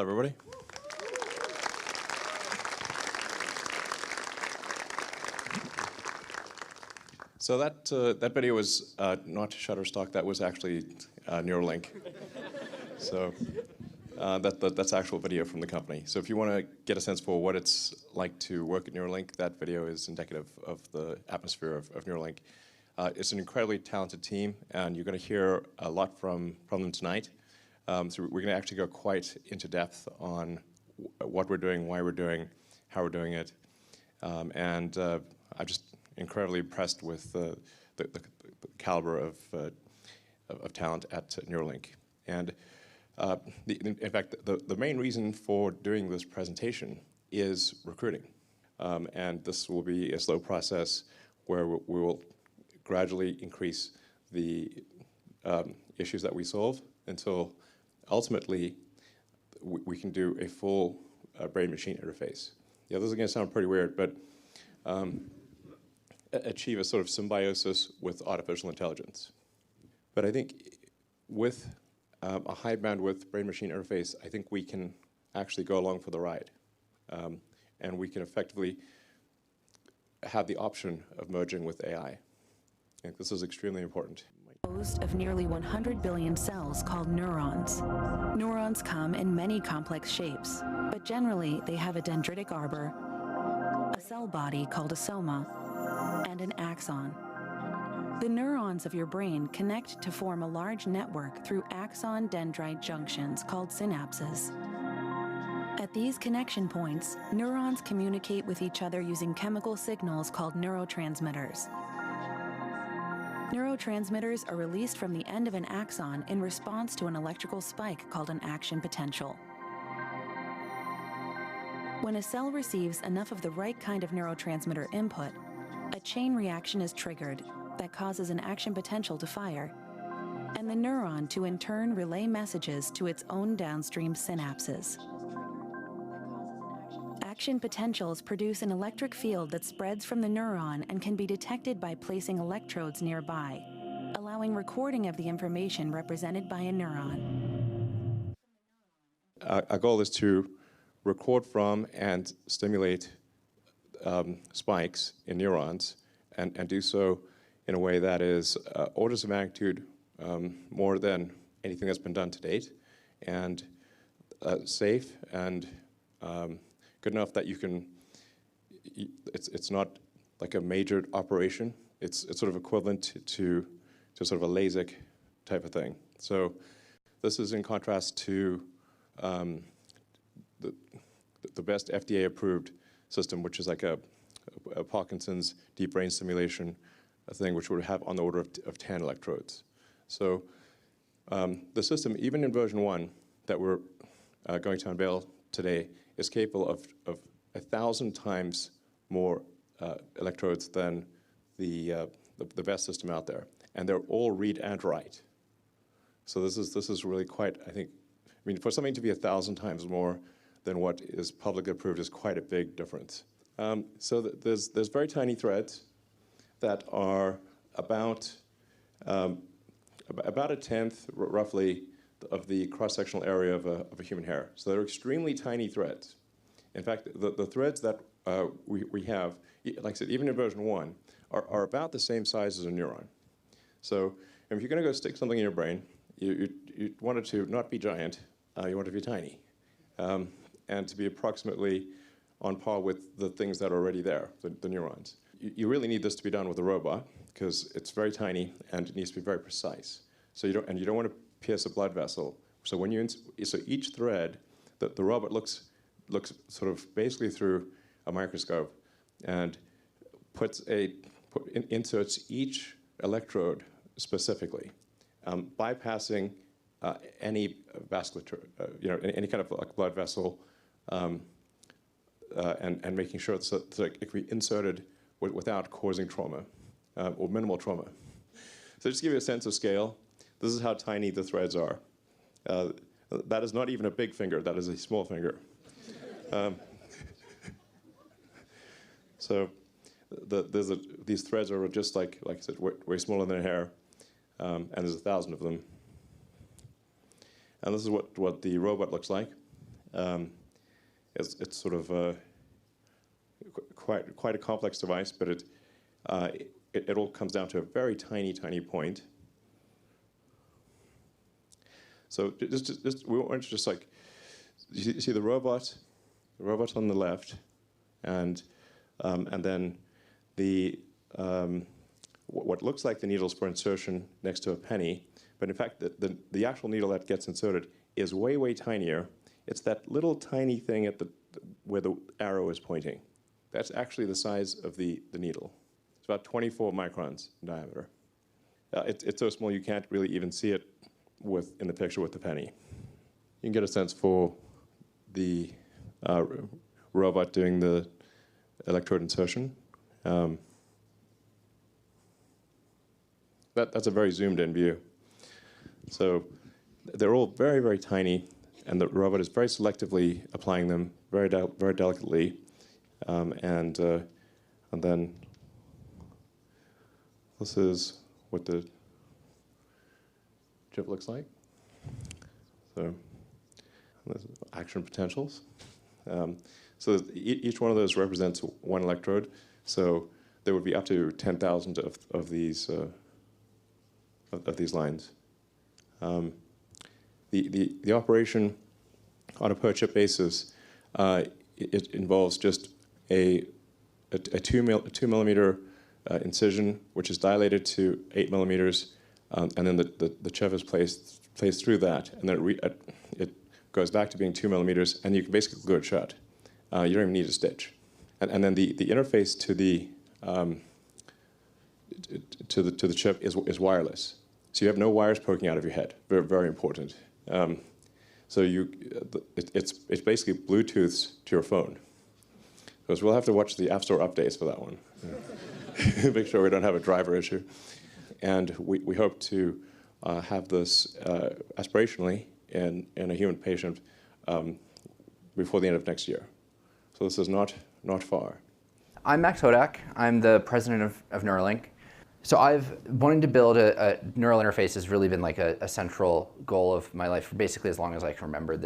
Hello, everybody. So that video was not Shutterstock. That was actually Neuralink. So that's actual video from the company. So if you want to get a sense for what it's like to work at Neuralink, that video is indicative of the atmosphere of Neuralink. It's an incredibly talented team, and you're going to hear a lot from them tonight. So we're going to actually go quite into depth on what we're doing, why we're doing, how we're doing it, and I'm just incredibly impressed with the caliber of talent at Neuralink. And in fact, the main reason for doing this presentation is recruiting. And this will be a slow process where we will gradually increase the issues that we solve until ultimately we can do a full brain-machine interface. Yeah, this is going to sound pretty weird, but achieve a sort of symbiosis with artificial intelligence. But I think with a high bandwidth brain-machine interface, I think we can actually go along for the ride. And we can effectively have the option of merging with AI. I think this is extremely important. Composed of nearly 100 billion cells called neurons. Neurons come in many complex shapes, but generally they have a dendritic arbor, a cell body called a soma, and an axon. The neurons of your brain connect to form a large network through axon-dendrite junctions called synapses. At these connection points, neurons communicate with each other using chemical signals called neurotransmitters. Neurotransmitters are released from the end of an axon in response to an electrical spike called an action potential. When a cell receives enough of the right kind of neurotransmitter input, a chain reaction is triggered that causes an action potential to fire, and the neuron to in turn relay messages to its own downstream synapses. Action potentials produce an electric field that spreads from the neuron and can be detected by placing electrodes nearby, allowing recording of the information represented by a neuron. Our goal is to record from and stimulate spikes in neurons and do so in a way that is orders of magnitude more than anything that's been done to date, and safe and good enough that you can, it's not like a major operation. It's sort of equivalent to sort of a LASIK type of thing. So this is in contrast to the best FDA-approved system, which is like a Parkinson's deep brain stimulation thing, which would have on the order of 10 electrodes. So the system, even in version 1 that we're going to unveil today, is capable of 1,000 times more electrodes than the best system out there, and they're all read and write. So this is really quite, I think, I mean, for something to be 1,000 times more than what is publicly approved is quite a big difference. So there's very tiny threads that are about a tenth, roughly, of the cross-sectional area of a human hair. So they're extremely tiny threads. In fact, the threads that we have, like I said, even in version 1, are about the same size as a neuron. So if you're going to go stick something in your brain, you want it to not be giant, you want it to be tiny, and to be approximately on par with the things that are already there, the neurons. You really need this to be done with a robot, because it's very tiny and it needs to be very precise. So you don't want to pierce a blood vessel. So when so each thread, the robot looks sort of basically through a microscope and inserts each electrode specifically, bypassing any vasculature, any kind of like blood vessel, and making sure that it can be inserted without causing trauma or minimal trauma. So just to give you a sense of scale, this is how tiny the threads are. That is not even a big finger, that is a small finger. So these threads are just like I said, way smaller than a hair, and there's 1,000 of them. And this is what the robot looks like. It's sort of quite a complex device, but it all comes down to a very tiny, tiny point. So we want to just like, you see the robot on the left, and then what looks like the needles for insertion next to a penny, but in fact the actual needle that gets inserted is way, way tinier. It's that little tiny thing at where the arrow is pointing. That's actually the size of the needle. It's about 24 microns in diameter. It's so small you can't really even see it in the picture with the penny. You can get a sense for the robot doing the electrode insertion. That's a very zoomed in view. So they're all very, very tiny, and the robot is very selectively applying them very delicately. And then this is what the chip looks like. So action potentials. So each one of those represents one electrode. So there would be up to 10,000 of these lines. The operation on a per chip basis, it involves just a 2 millimeter incision, which is dilated to 8 millimeters, and then the chip is placed through that, and then it goes back to being 2 millimeters, and you can basically glue it shut. You don't even need a stitch. And then the interface to the chip is wireless. So you have no wires poking out of your head. Very, very important. So it's basically Bluetooth to your phone. Because we'll have to watch the App Store updates for that one. Make sure we don't have a driver issue. And we hope to have this aspirationally in a human patient before the end of next year. So this is not far. I'm Max Hodak. I'm the president of Neuralink. So I've wanted to build a neural interface has really been like a central goal of my life for basically as long as I can remember.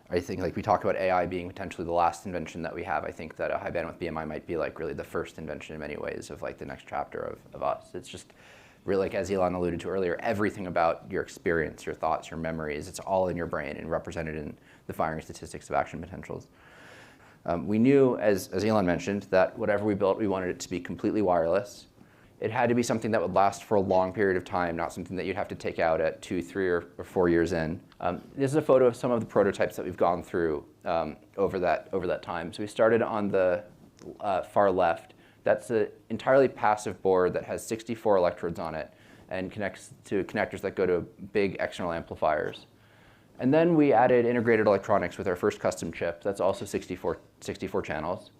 I think like we talk about AI being potentially the last invention that we have. I think that a high bandwidth BMI might be like really the first invention in many ways of like the next chapter of us. It's just really like, as Elon alluded to earlier, everything about your experience, your thoughts, your memories, it's all in your brain and represented in the firing statistics of action potentials. We knew, as Elon mentioned, that whatever we built, we wanted it to be completely wireless. It had to be something that would last for a long period of time, not something that you'd have to take out at 2, 3, or 4 years in. This is a photo of some of the prototypes that we've gone through over that time. So we started on the far left. That's an entirely passive board that has 64 electrodes on it and connects to connectors that go to big external amplifiers. And then we added integrated electronics with our first custom chip. That's also 64 channels.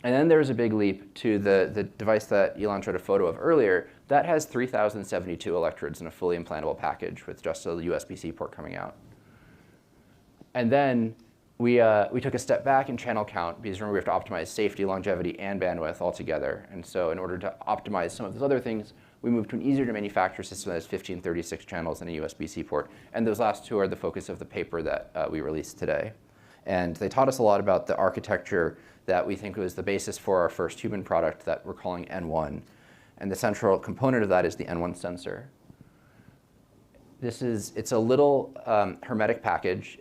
And then there was a big leap to the device that Elon showed a photo of earlier. That has 3,072 electrodes in a fully implantable package with just a USB-C port coming out. And then we took a step back in channel count because remember we have to optimize safety, longevity, and bandwidth all together. And so in order to optimize some of those other things, we moved to an easier to manufacture system that has 1536 channels and a USB-C port. And those last two are the focus of the paper that we released today. And they taught us a lot about the architecture that we think was the basis for our first human product that we're calling N1. And the central component of that is the N1 sensor. It's a little hermetic package.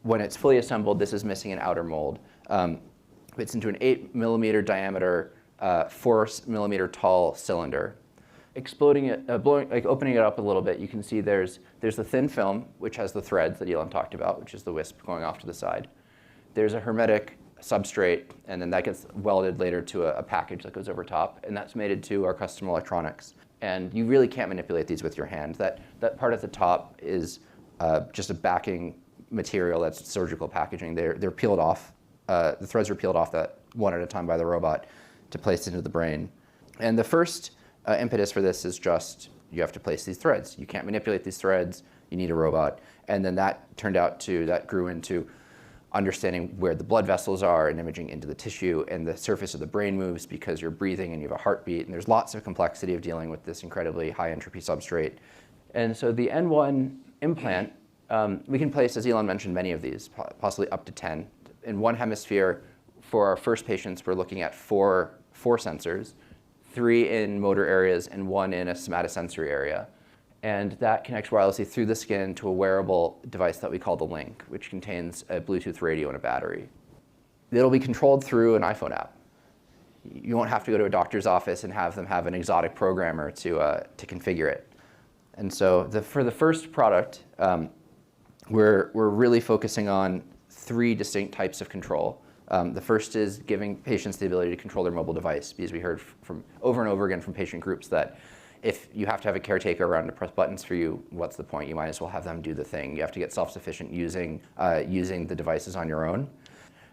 When it's fully assembled, this is missing an outer mold. It's into an 8 millimeter diameter, 4 millimeter tall cylinder. Opening it up a little bit, you can see there's the thin film, which has the threads that Elon talked about, which is the wisp going off to the side. There's a hermetic substrate, and then that gets welded later to a package that goes over top, and that's mated to our custom electronics. And you really can't manipulate these with your hand. That part at the top is just a backing material that's surgical packaging. They're peeled off. The threads are peeled off that one at a time by the robot to place into the brain. And the first impetus for this is just you have to place these threads. You can't manipulate these threads. You need a robot. And then that grew into understanding where the blood vessels are and imaging into the tissue, and the surface of the brain moves because you're breathing and you have a heartbeat, and there's lots of complexity of dealing with this incredibly high entropy substrate. And so the N1 implant We can place, as Elon mentioned, many of these, possibly up to 10. In one hemisphere, for our first patients, we're looking at four sensors, 3 in motor areas and 1 in a somatosensory area. And that connects wirelessly through the skin to a wearable device that we call the Link, which contains a Bluetooth radio and a battery. It'll be controlled through an iPhone app. You won't have to go to a doctor's office and have them have an exotic programmer to configure it. And so for the first product, we're really focusing on 3 distinct types of control. The first is giving patients the ability to control their mobile device, because we heard from over and over again from patient groups that if you have to have a caretaker around to press buttons for you, what's the point? You might as well have them do the thing. You have to get self-sufficient using the devices on your own.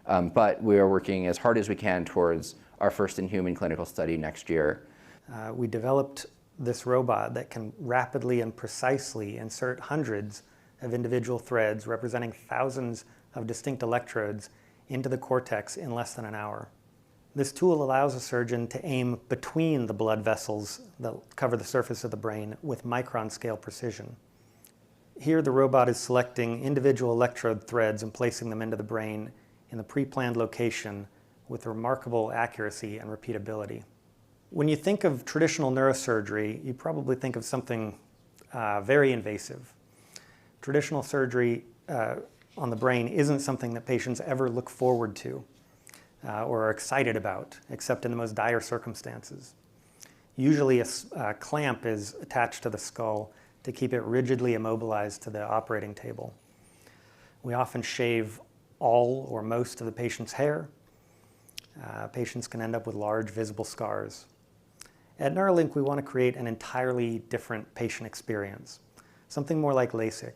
But we are working as hard as we can towards our first in-human clinical study next year. We developed this robot that can rapidly and precisely insert hundreds of individual threads representing thousands of distinct electrodes into the cortex in less than an hour. This tool allows a surgeon to aim between the blood vessels that cover the surface of the brain with micron-scale precision. Here, the robot is selecting individual electrode threads and placing them into the brain in the pre-planned location with remarkable accuracy and repeatability. When you think of traditional neurosurgery, you probably think of something very invasive. Traditional surgery on the brain isn't something that patients ever look forward to or are excited about, except in the most dire circumstances. Usually a clamp is attached to the skull to keep it rigidly immobilized to the operating table. We often shave all or most of the patient's hair. Patients can end up with large visible scars. At Neuralink, we want to create an entirely different patient experience, something more like LASIK.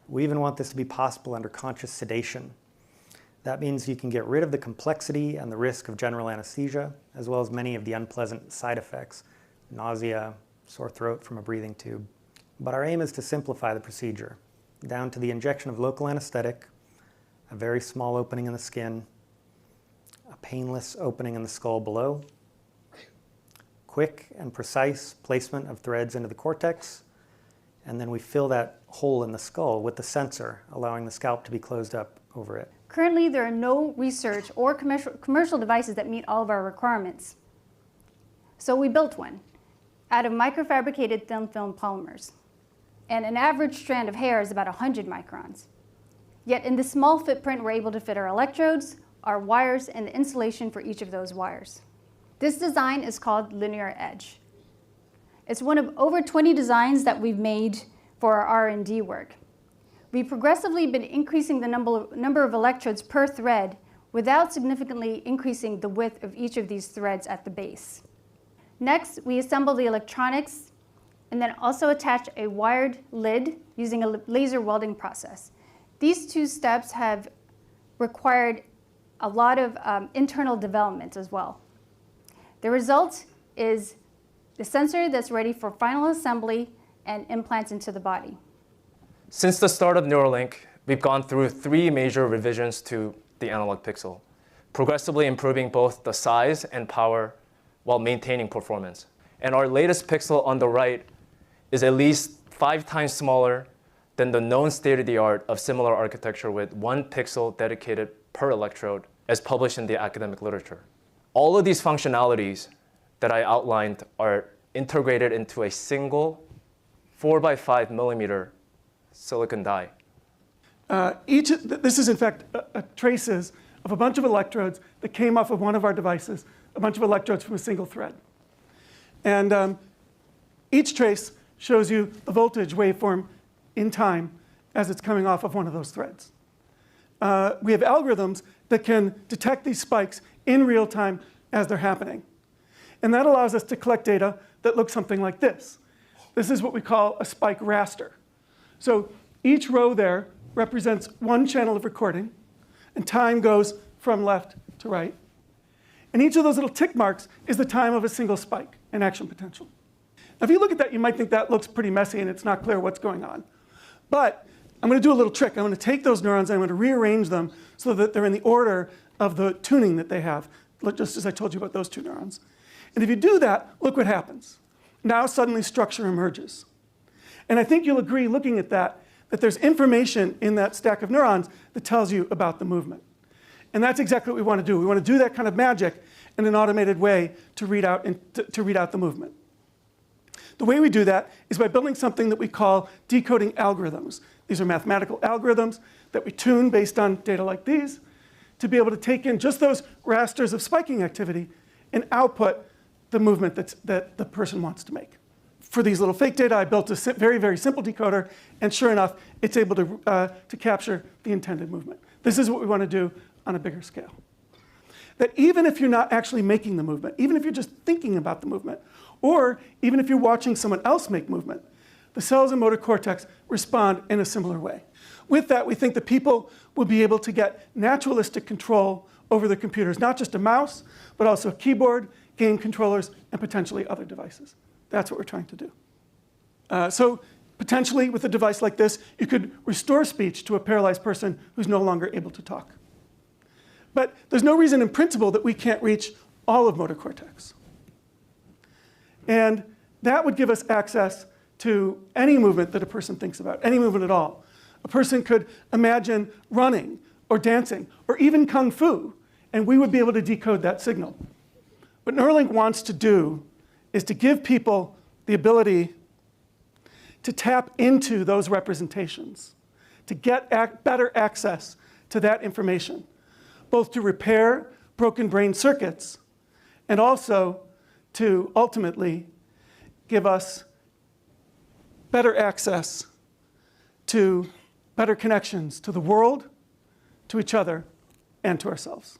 We even want this to be possible under conscious sedation. That means you can get rid of the complexity and the risk of general anesthesia, as well as many of the unpleasant side effects, nausea, sore throat from a breathing tube. But our aim is to simplify the procedure, down to the injection of local anesthetic, a very small opening in the skin, a painless opening in the skull below, quick and precise placement of threads into the cortex, and then we fill that hole in the skull with the sensor, allowing the scalp to be closed up over it. Currently, there are no research or commercial devices that meet all of our requirements. So we built one out of microfabricated thin film polymers. And an average strand of hair is about 100 microns. Yet in this small footprint, we're able to fit our electrodes, our wires, and the insulation for each of those wires. This design is called Linear Edge. It's one of over 20 designs that we've made for our R&D work. We've progressively been increasing the number of electrodes per thread without significantly increasing the width of each of these threads at the base. Next, we assemble the electronics and then also attach a wired lid using a laser welding process. These 2 steps have required a lot of internal development as well. The result is the sensor that's ready for final assembly and implants into the body. Since the start of Neuralink, we've gone through 3 major revisions to the analog pixel, progressively improving both the size and power while maintaining performance. And our latest pixel on the right is at least 5 times smaller than the known state-of-the-art of similar architecture with 1 pixel dedicated per electrode, as published in the academic literature. All of these functionalities that I outlined are integrated into a single 4x5 millimeter silicon die. This is in fact traces of a bunch of electrodes that came off of one of our devices, a bunch of electrodes from a single thread. And each trace shows you the voltage waveform in time as it's coming off of one of those threads. We have algorithms that can detect these spikes in real time as they're happening. And that allows us to collect data that looks something like this. This is what we call a spike raster. So each row there represents 1 channel of recording, and time goes from left to right. And each of those little tick marks is the time of a single spike in action potential. Now, if you look at that, you might think that looks pretty messy and it's not clear what's going on. But I'm going to do a little trick. I'm going to take those neurons and I'm going to rearrange them so that they're in the order of the tuning that they have, just as I told you about those 2 neurons. And if you do that, look what happens. Now suddenly structure emerges. And I think you'll agree, looking at that that there's information in that stack of neurons that tells you about the movement. And that's exactly what we want to do. We want to do that kind of magic in an automated way to read out the movement. The way we do that is by building something that we call decoding algorithms. These are mathematical algorithms that we tune based on data like these to be able to take in just those rasters of spiking activity and output the movement that the person wants to make. For these little fake data, I built a very, very simple decoder, and sure enough, it's able to capture the intended movement. This is what we want to do on a bigger scale. That even if you're not actually making the movement, even if you're just thinking about the movement, or even if you're watching someone else make movement, the cells in motor cortex respond in a similar way. With that, we think that people will be able to get naturalistic control over the computers, not just a mouse, but also a keyboard, game controllers, and potentially other devices. That's what we're trying to do. So potentially, with a device like this, you could restore speech to a paralyzed person who's no longer able to talk. But there's no reason in principle that we can't reach all of motor cortex. And that would give us access to any movement that a person thinks about, any movement at all. A person could imagine running or dancing or even kung fu, and we would be able to decode that signal. What Neuralink wants to do is to give people the ability to tap into those representations, to get better access to that information, both to repair broken brain circuits and also to ultimately give us better access to better connections to the world, to each other, and to ourselves.